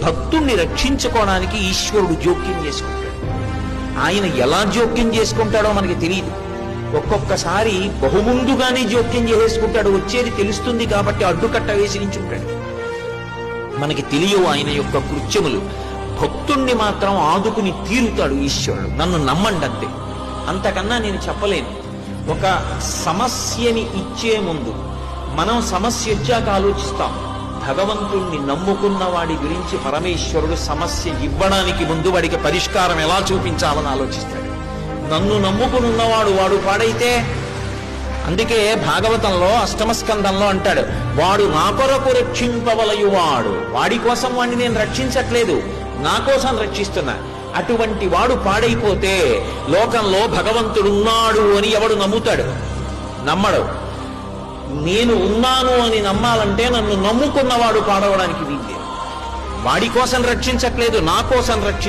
భక్తుణ్ణి రక్షించుకోవడానికి ఈశ్వరుడు జోక్యం చేసుకుంటాడు. ఆయన ఎలా జోక్యం చేసుకుంటాడో మనకి తెలియదు. ఒక్కొక్కసారి బహుముందుగానే జోక్యం చేసేసుకుంటాడు. వచ్చేది తెలుస్తుంది కాబట్టి అడ్డుకట్ట వేసి నించుంటాడు. మనకి తెలియవు ఆయన యొక్క కృత్యములు. భక్తుణ్ణి మాత్రం ఆదుకుని తీరుతాడు ఈశ్వరుడు. నన్ను నమ్మండి అంతే, అంతకన్నా నేను చెప్పలేను. ఒక సమస్యని ఇచ్చే ముందు మనం సమస్య వచ్చాక ఆలోచిస్తాం. భగవంతుణ్ణి నమ్ముకున్న వాడి గురించి పరమేశ్వరుడు సమస్య ఇవ్వడానికి ముందు వాడికి పరిష్కారం ఎలా చూపించాలని ఆలోచిస్తాడు. నన్ను నమ్ముకునున్నవాడు వాడు పాడైతే, అందుకే భాగవతంలో అష్టమ స్కందంలో అంటాడు, వాడు నా కొరకు రక్షింపవలయువాడు. వాడి కోసం వాడిని నేను రక్షించట్లేదు, నా కోసం రక్షిస్తున్నా. అటువంటి వాడు పాడైపోతే లోకంలో భగవంతుడున్నాడు అని ఎవడు నమ్ముతాడు? నమ్మడు. నేను ఉన్నాను అని నమ్మాలంటే నన్ను నమ్ముకున్నవాడు పాడవడానికి వీల్లేదు. వాడి కోసం రక్షించట్లేదు, నా కోసం